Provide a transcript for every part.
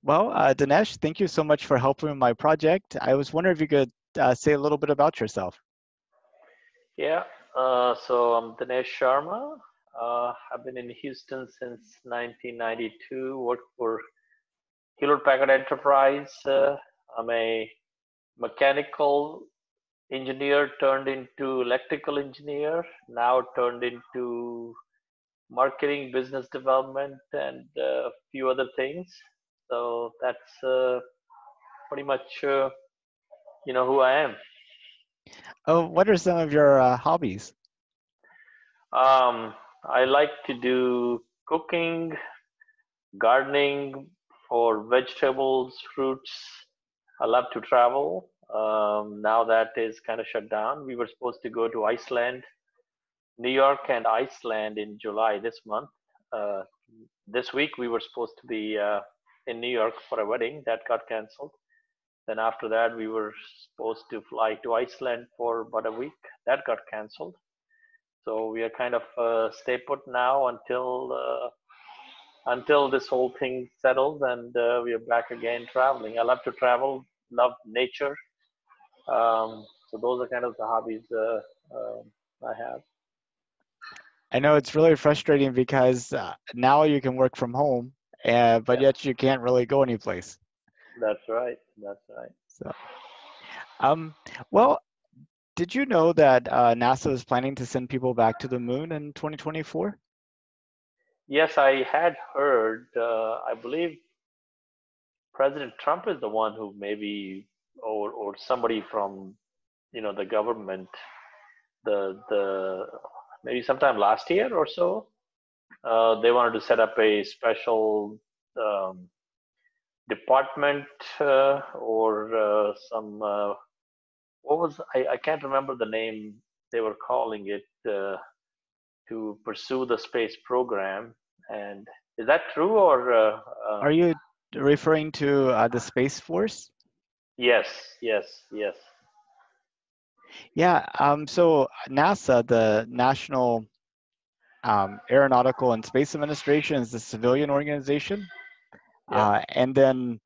Well, Dinesh, thank you so much for helping with my project. I was wondering if you could say a little bit about yourself. Yeah, so I'm Dinesh Sharma. I've been in Houston since 1992, worked for Hewlett Packard Enterprise. I'm a mechanical engineer turned into electrical engineer, now turned into marketing, business development, and a few other things. So that's pretty much, who I am. Oh, what are some of your hobbies? Um, I like to do cooking, gardening for vegetables, fruits. I love to travel. Now that is kind of shut down. We were supposed to go to Iceland, New York, and Iceland in July this month. Uh, this week we were supposed to be in New York for a wedding that got canceled. Then after that we were supposed to fly to Iceland for about a week. That got canceled. So we are kind of stay put now until this whole thing settles and we are back again traveling. I love to travel, love nature. So those are kind of the hobbies I have. I know it's really frustrating because now you can work from home, but Yeah, yet you can't really go anyplace. that's right. That's right. So, um, well, did you know that NASA is planning to send people back to the moon in 2024? Yes, I had heard. I believe President Trump is the one who maybe, or somebody from the government, the maybe sometime last year or so, they wanted to set up a special um, department or some what was I can't remember the name they were calling it to pursue the space program. And is that true or Are you referring to the Space Force? yes, yes, yes. Yeah, so NASA, the National Aeronautical and Space Administration, is the civilian organization. Yeah, And then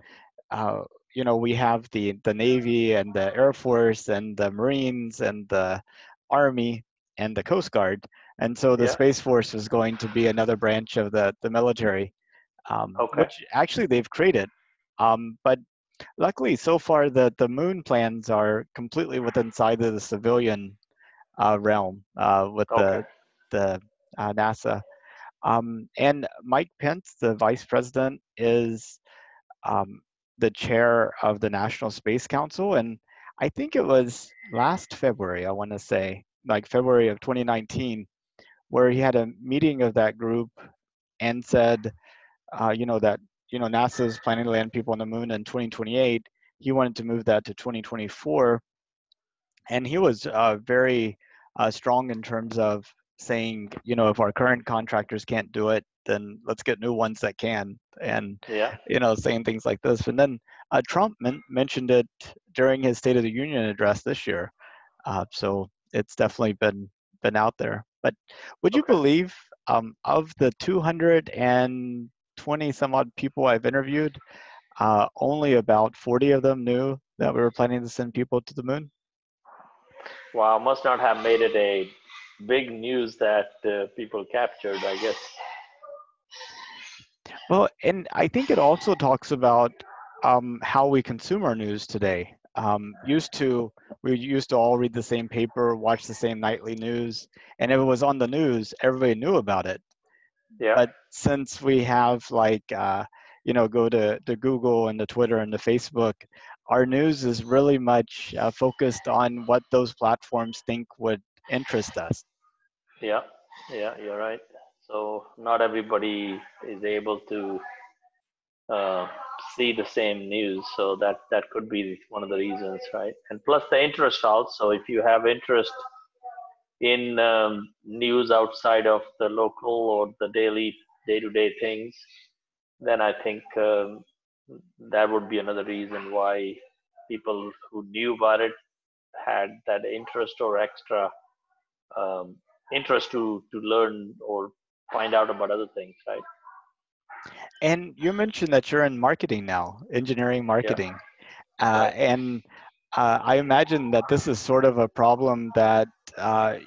uh, we have the Navy and the Air Force and the Marines and the Army and the Coast Guard. And so the yeah. Space Force is going to be another branch of the military, Okay, which actually they've created. But luckily, so far, the moon plans are completely within inside of the civilian realm with okay, the NASA. And Mike Pence, the vice president, is um, the chair of the National Space Council. And I think it was last February, I want to say, like February of 2019, where he had a meeting of that group and said, that, NASA is planning to land people on the moon in 2028. He wanted to move that to 2024. And he was very strong in terms of saying, if our current contractors can't do it, then let's get new ones that can. And yeah. saying things like this. And then Trump mentioned it during his State of the Union address this year. So it's definitely been out there. But would you Okay. believe, of the 220 some odd people I've interviewed, only about 40 of them knew that we were planning to send people to the moon? Wow, must not have made it a big news that people captured, I guess. Well, and I think it also talks about how we consume our news today. We used to all read the same paper, watch the same nightly news, and if it was on the news, everybody knew about it. Yeah, But since we have like, go to Google and the Twitter and the Facebook, our news is really much focused on what those platforms think would interest us. yeah, yeah, you're right. So not everybody is able to uh, see the same news, so that could be one of the reasons, right? And plus the interest also. If you have interest in news outside of the local or the daily day-to-day things, then I think that would be another reason why people who knew about it had that interest or extra um, interest to learn or find out about other things, right? And you mentioned that you're in marketing now, engineering Yeah, marketing. right. And I imagine that this is sort of a problem that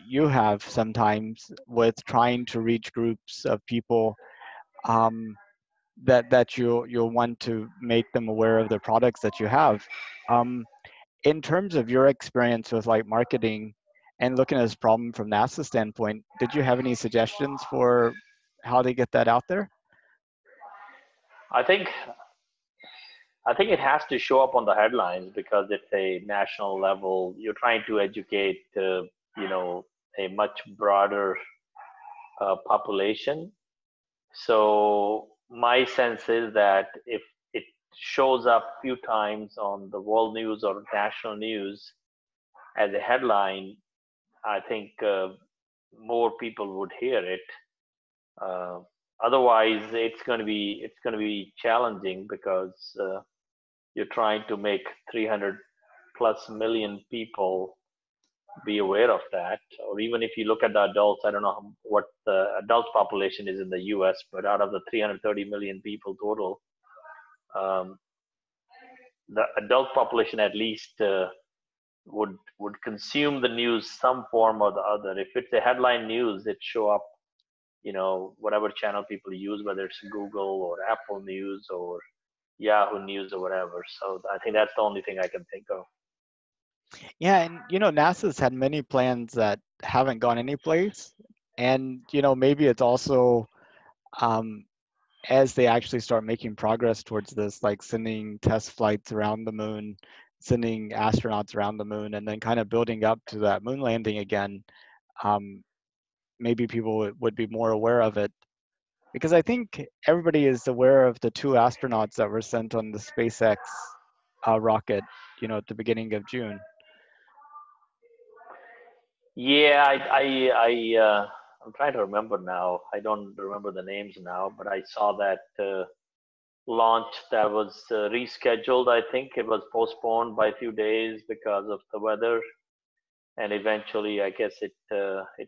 you have sometimes with trying to reach groups of people um, that you'll want to make them aware of the products that you have. Um, in terms of your experience with like marketing and looking at this problem from NASA's standpoint, did you have any suggestions for how to get that out there? I think I think it has to show up on the headlines because it's a national level. You're trying to educate, you know, a much broader population. So my sense is that if it shows up a few times on the world news or national news as a headline, I think more people would hear it. Uh, Otherwise, it's going to be challenging because you're trying to make 300 plus million people be aware of that. Or even if you look at the adults, I don't know what the adult population is in the US, but out of the 330 million people total, um, the adult population at least would consume the news some form or the other. If it's a headline news, it show up, whatever channel people use, whether it's Google or Apple News or Yahoo News or whatever. So I think that's the only thing I can think of. Yeah, and NASA's had many plans that haven't gone anyplace, and maybe it's also um, as they actually start making progress towards this, like sending test flights around the moon, sending astronauts around the moon, and then kind of building up to that moon landing again. Um, Maybe people would be more aware of it because I think everybody is aware of the two astronauts that were sent on the SpaceX rocket, at the beginning of June. Yeah, I'm trying to remember now. I don't remember the names now, but I saw that launch that was rescheduled. I think it was postponed by a few days because of the weather, and eventually, I guess it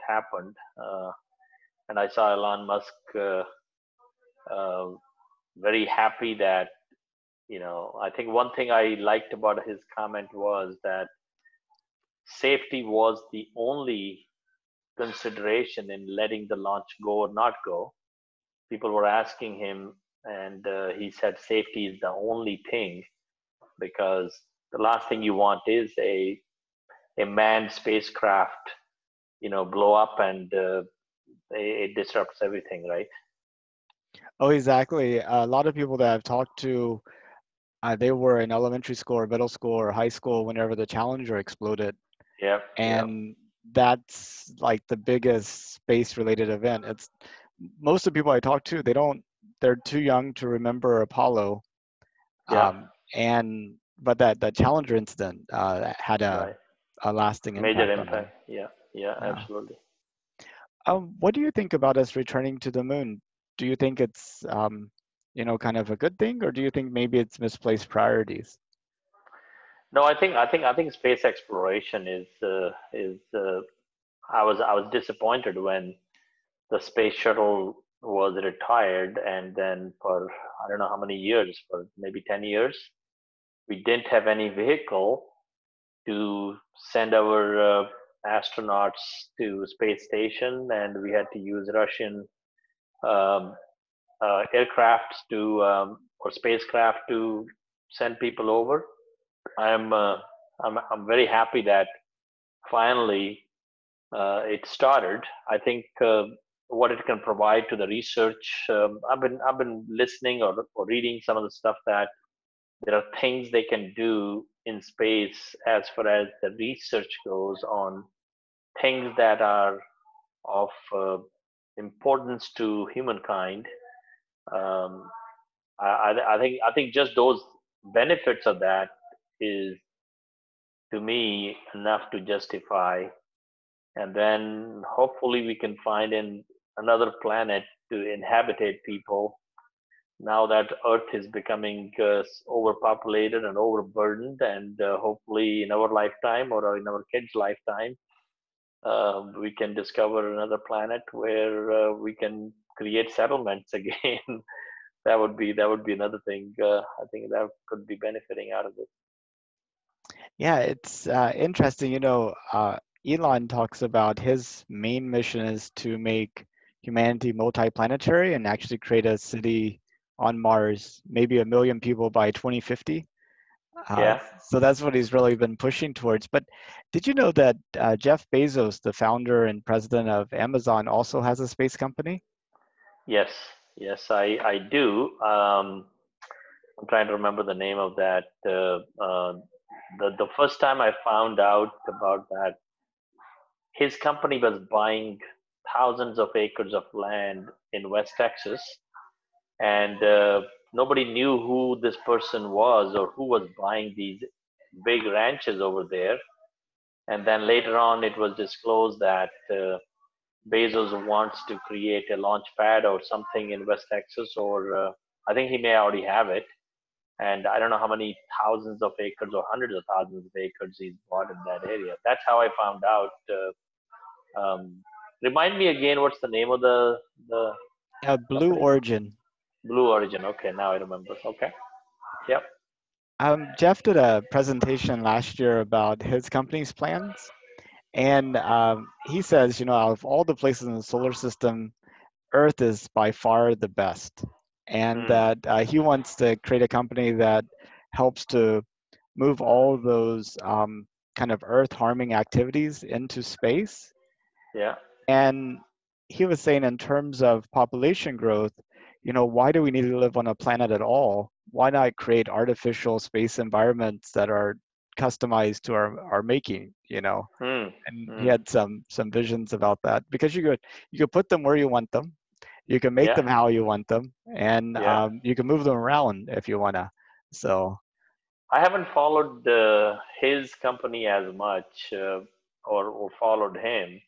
happened. And I saw Elon Musk uh, very happy that I think one thing I liked about his comment was that safety was the only consideration in letting the launch go or not go. People were asking him, and he said safety is the only thing because the last thing you want is a manned spacecraft, blow up and it disrupts everything, right? Oh, exactly. A lot of people that I've talked to, they were in elementary school or middle school or high school whenever the Challenger exploded, Yeah, yeah, and that's like the biggest space-related event. It's most of the people I talk to, they're too young to remember Apollo, yeah, and but that Challenger incident had right. a lasting Major impact on them. impact. Yeah, yeah, Yeah. absolutely. What do you think about us returning to the moon? Do you think it's kind of a good thing, or do you think maybe it's misplaced priorities? No, I think space exploration is. I was disappointed when the space shuttle was retired, and then for I don't know how many years, for maybe 10 years, we didn't have any vehicle to send our astronauts to space station, and we had to use Russian um, aircraft or spacecraft to send people over. I'm uh, I'm very happy that finally it started. I think what it can provide to the research. I've been listening or reading some of the stuff that there are things they can do in space as far as the research goes on things that are of importance to humankind. Um, I think just those benefits of that is to me enough to justify, and then hopefully we can find in another planet to inhabitate people now that Earth is becoming overpopulated and overburdened, and hopefully in our lifetime or in our kids' lifetime, we can discover another planet where we can create settlements again. that would be another thing. I think that could be benefiting out of this. Yeah, it's interesting. Elon talks about his main mission is to make humanity multiplanetary and actually create a city on Mars, maybe 1 million people by 2050. Yeah. So that's what he's really been pushing towards. But did you know that Jeff Bezos, the founder and president of Amazon, also has a space company? Yes. Yes, I do. I'm trying to remember the name of that. The first time I found out about that, his company was buying thousands of acres of land in West Texas, and nobody knew who this person was or who was buying these big ranches over there. And then later on, it was disclosed that Bezos wants to create a launch pad or something in West Texas, or I think he may already have it. And I don't know how many thousands of acres or hundreds of thousands of acres he's bought in that area. That's how I found out. Remind me again, what's the name of the Blue company? Origin. Blue Origin. Okay, now I remember. Okay. Yep. Jeff did a presentation last year about his company's plans, and he says, out of all the places in the solar system, Earth is by far the best, and Hmm. that he wants to create a company that helps to move all those kind of Earth harming activities into space. Yeah. And he was saying, in terms of population growth, why do we need to live on a planet at all? Why not create artificial space environments that are customized to our making? Hmm. And he Hmm. had some visions about that, because you could put them where you want them, you can make Yeah. them how you want them, and Yeah. you can move them around if you wanna. So I haven't followed his company as much, or followed him,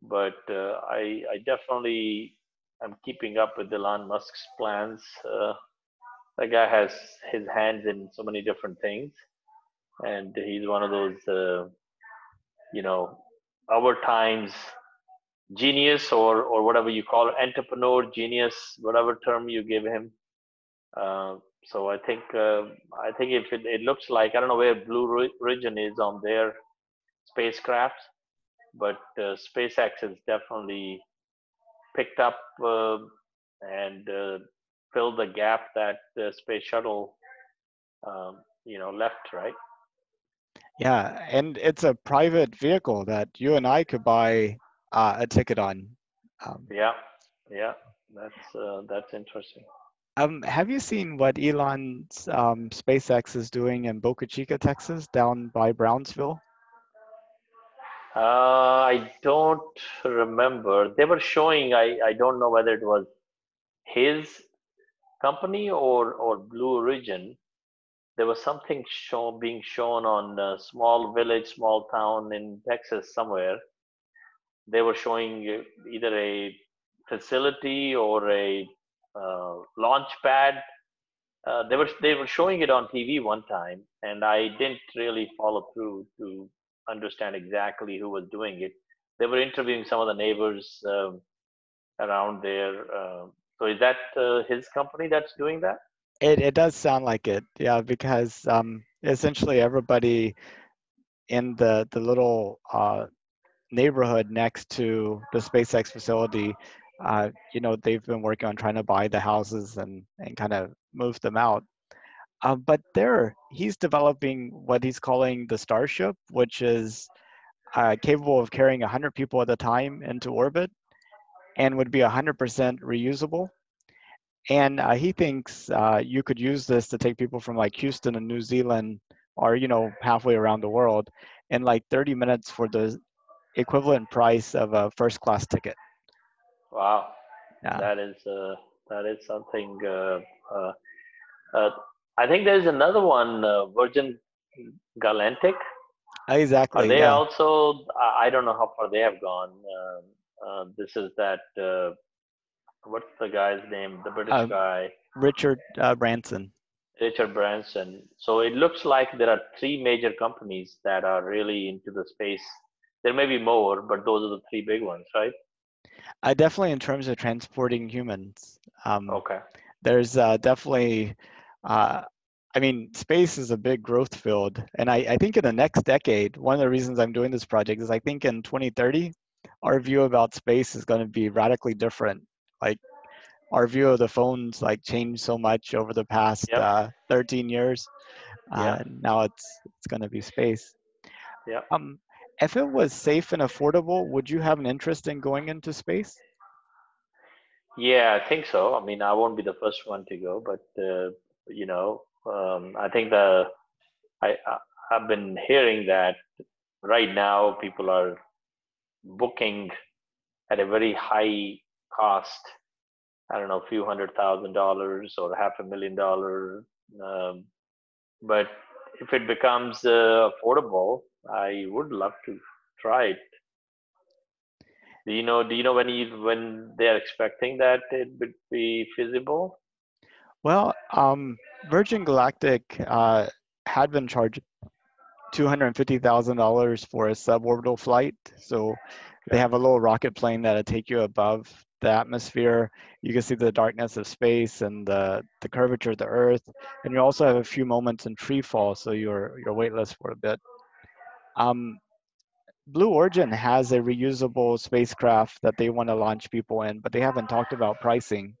but I definitely am keeping up with Elon Musk's plans. The guy has his hands in so many different things, and he's one of those, you know, our times genius, or whatever you call it, entrepreneur genius, whatever term you give him. Uh, so I think if it looks like, I don't know where Blue Origin is on their spacecraft, but SpaceX has definitely picked up and filled the gap that the space shuttle left, right? yeah, and it's a private vehicle that you and I could buy a ticket on. Um, Yeah, yeah, that's interesting. have you seen what Elon's SpaceX is doing in Boca Chica, Texas, down by Brownsville? I don't remember. They were showing. I don't know whether it was his company or Blue Origin. There was something being shown on a small village, small town in Texas somewhere. They were showing either a facility or a launch pad. They were showing it on TV one time, and I didn't really follow through to understand exactly who was doing it. They were interviewing some of the neighbors around there. So is that his company that's doing that? It does sound like it, yeah, because essentially everybody in the little neighborhood next to the SpaceX facility, they've been working on trying to buy the houses and kind of move them out. But he's developing what he's calling the Starship, which is capable of carrying 100 people at a time into orbit and would be 100% reusable. And he thinks you could use this to take people from like Houston and New Zealand, or halfway around the world, in like 30 minutes for the equivalent price of a first class ticket. Wow, Yeah, that is uh, that is something. Uh, uh, I think there's another one, Virgin Galactic. Are exactly. they Yeah, also? I don't know how far they have gone. This is that. What's the guy's name? The British um, guy, Richard Branson. Richard Branson. So it looks like there are three major companies that are really into the space. There may be more, but those are the three big ones, right? Definitely in terms of transporting humans. Okay. there's definitely, uh, I mean, space is a big growth field. And I think in the next decade, one of the reasons I'm doing this project is I think in 2030, our view about space is going to be radically different. Like our view of the phones like changed so much over the past Yep. 13 years. Yeah. Now it's going to be space. Yeah. Um, if it was safe and affordable, would you have an interest in going into space? Yeah, I think so. I mean, I won't be the first one to go, but I think I I've been hearing that right now people are booking at a very high cost. I don't know, a few $100,000 or $500,000. Um, but if it becomes affordable, I would love to try it. Do you know when they are expecting that it would be feasible? Well, Virgin Galactic had been charged $250,000 for a suborbital flight. So they Okay. have a little rocket plane that'll take you above the atmosphere. You can see the darkness of space and the curvature of the Earth, and you also have a few moments in free fall, so you're weightless for a bit. Um, Blue Origin has a reusable spacecraft that they want to launch people in, but they haven't talked about pricing.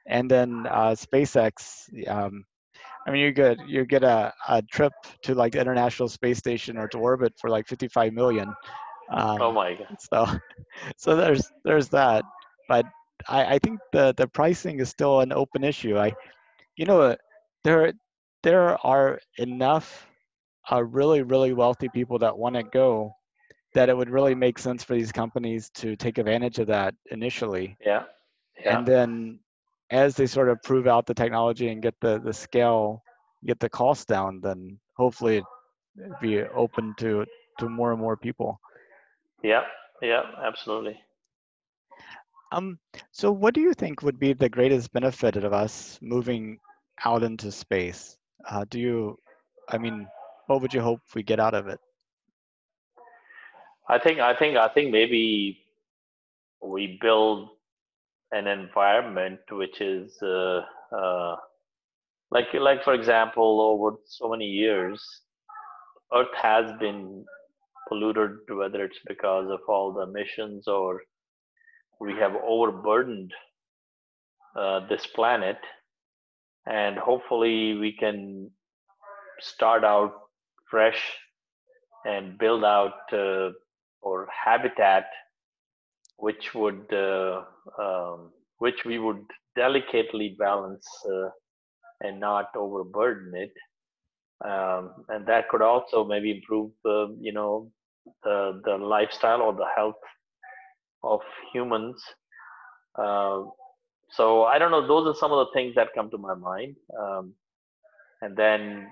And then SpaceX, I mean, you get a trip to like the International Space Station or to orbit for like 55 million. Oh Um, my God. so so there's that, but I think the pricing is still an open issue. You know there there are enough really wealthy people that want to go that it would really make sense for these companies to take advantage of that initially. Yeah. Yeah. And then as they sort of prove out the technology and get the scale, get the cost down, then hopefully it'd be open to more and more people. Yeah. Yeah. Absolutely. Um, so what do you think would be the greatest benefit of us moving out into space? I mean, what would you hope we get out of it? I think maybe we build an environment which is like for example, over so many years, Earth has been polluted, whether it's because of all the emissions or we have overburdened this planet, and hopefully we can start out fresh and build out or habitat which would which we would delicately balance and not overburden it, and that could also maybe improve the lifestyle or the health of humans. Uh, so I don't know. Those are some of the things that come to my mind, and then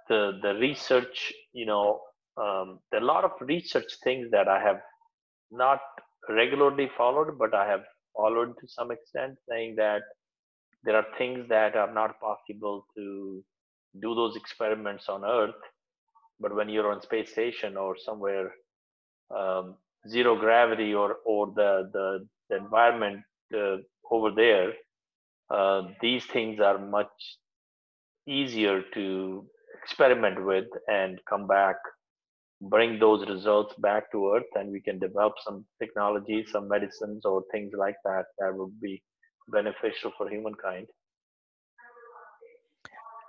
the research. There are a lot of research things that I have not regularly followed, but I have followed to some extent, saying that there are things that are not possible to do those experiments on Earth, but when you're on space station or somewhere, um, zero gravity or the environment uh, over there, these things are much easier to experiment with and come back, bring those results back to Earth, and we can develop some technology, some medicines, or things like that that would be beneficial for humankind.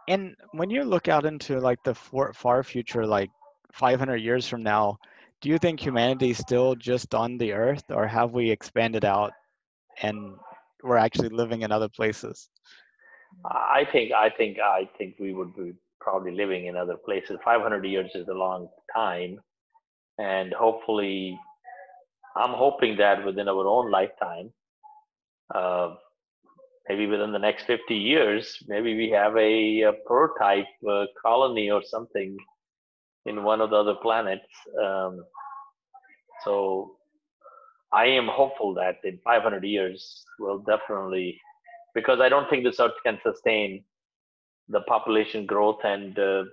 And when you look out into like the far future, like 500 years from now, do you think humanity is still just on the Earth, or have we expanded out and we're actually living in other places? I think we would be probably living in other places. 500 years is a long time, and hopefully, I'm hoping that within our own lifetime, uh, maybe within the next 50 years, maybe we have a prototype colony or something in one of the other planets. Um, so I am hopeful that in 500 years we'll definitely, because I don't think this Earth can sustain the population growth and the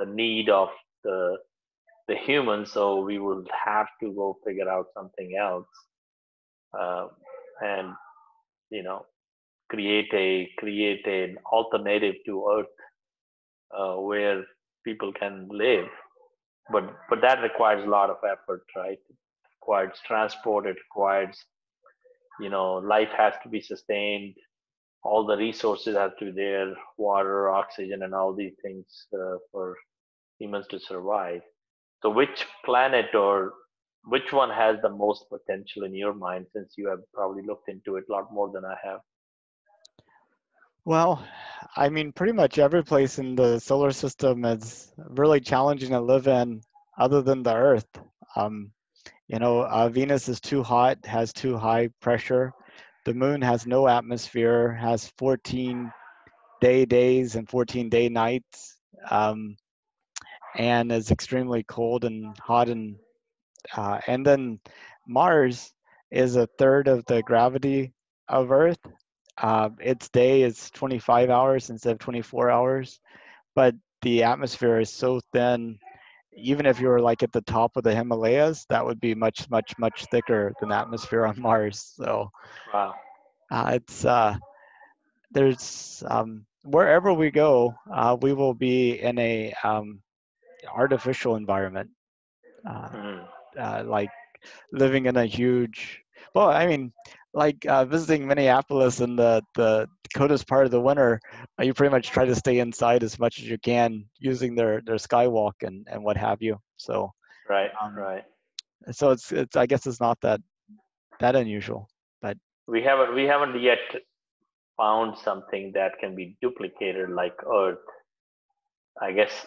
need of the the humans. So we will have to go figure out something else. Uh, and you know, create an alternative to Earth where people can live. But that requires a lot of effort, right? It requires transport. It requires, life has to be sustained. All the resources have to be there, water, oxygen, and all these things for humans to survive. So, which planet or which one has the most potential in your mind, since you have probably looked into it a lot more than I have? Well, I mean, pretty much every place in the solar system is really challenging to live in, other than the Earth. Um, Venus is too hot, has too high pressure. The moon has no atmosphere, has 14 day days and 14 day nights, and is extremely cold and hot. And then Mars is a third of the gravity of Earth. Its day is 25 hours instead of 24 hours, but the atmosphere is so thin. Even if you were like at the top of the Himalayas, that would be much, much, much thicker than the atmosphere on Mars. So Wow. it's there's wherever we go, we will be in a artificial environment, uh, Hmm. like living in a huge. Well, I mean, like visiting Minneapolis in the coldest part of the winter, you pretty much try to stay inside as much as you can using their skywalk and what have you. Right, Um, right. so it's I guess it's not that unusual, but We haven't yet found something that can be duplicated like Earth. I guess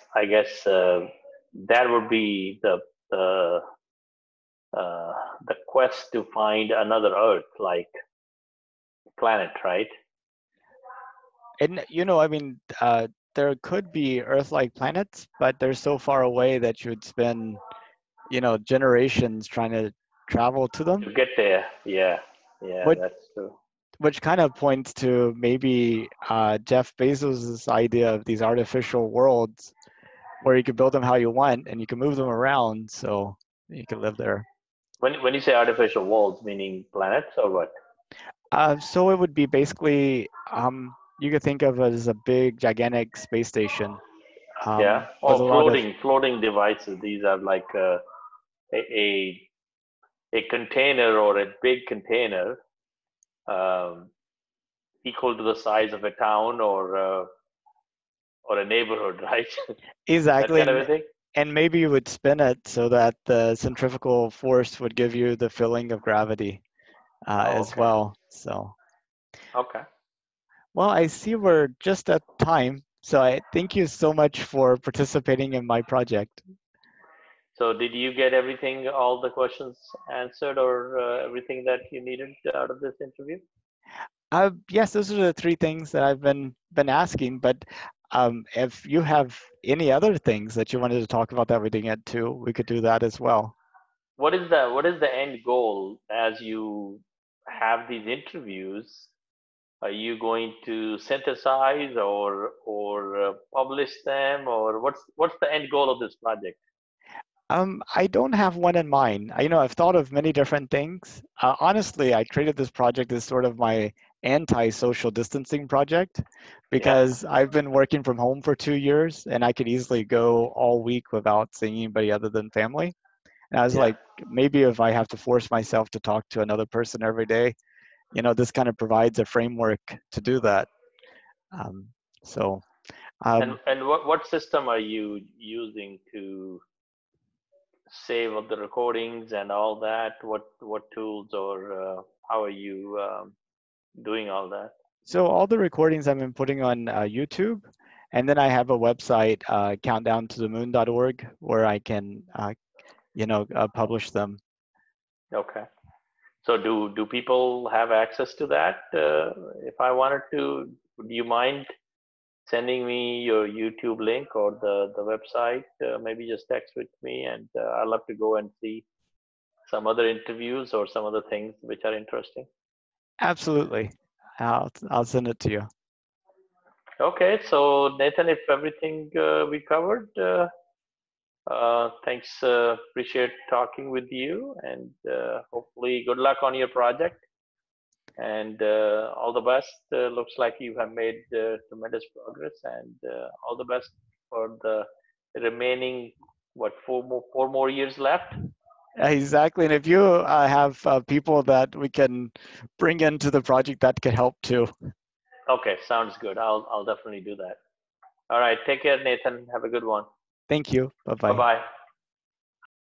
that would be the uh, the quest to find another Earth like planet, right? and I mean, there could be Earth-like planets, but they're so far away that you would spend generations trying to travel to them, To get there, yeah, yeah, which that's true. which kind of points to maybe Jeff Bezos' idea of these artificial worlds where you can build them how you want and you can move them around so you can live there. When you say artificial worlds, meaning planets or what? So it would be basically you could think of it as a big, gigantic space station Yeah. with Oh, a lot of. floating devices. These are like a, a a container or a big container um, equal to the size of a town or a neighborhood, right? That Exactly, kind of a thing. and maybe you would spin it so that the centrifugal force would give you the feeling of gravity Oh, as okay, well. So, okay. well, I see we're just at time. So I thank you so much for participating in my project. So, did you get everything, all the questions answered, or everything that you needed out of this interview? Yes, those are the three things that I've been asking. But if you have any other things that you wanted to talk about that we didn't get to, we could do that as well. What is the end goal as you have these interviews? Are you going to synthesize or publish them, or what's the end goal of this project? I don't have one in mind. I've thought of many different things. Honestly, I created this project as sort of my anti-social distancing project Yeah, because I've been working from home for 2 years and I could easily go all week without seeing anybody other than family. And I was yeah. like, maybe if I have to force myself to talk to another person every day, this kind of provides a framework to do that. Um, so, And um, and what system are you using to save of the recordings and all that? What tools or how are you doing all that? so all the recordings I've been putting on YouTube, and then I have a website, countdowntothemoon.org, where I can, publish them. Okay. So do people have access to that? If I wanted to, do you mind sending me your YouTube link or the website? Maybe just text with me, and I'd love to go and see some other interviews or some other things which are interesting. Absolutely. I'll send it to you. Okay, so Nathan, if everything we covered, thanks. Appreciate talking with you, and hopefully, good luck on your project. And all the best. Looks like you have made tremendous progress, and all the best for the remaining, what, 4 more years left. Exactly. And if you have people that we can bring into the project, that could help too. Okay, sounds good. I'll definitely do that. All right, take care, Nathan. Have a good one. Thank you. Bye Bye-bye. bye.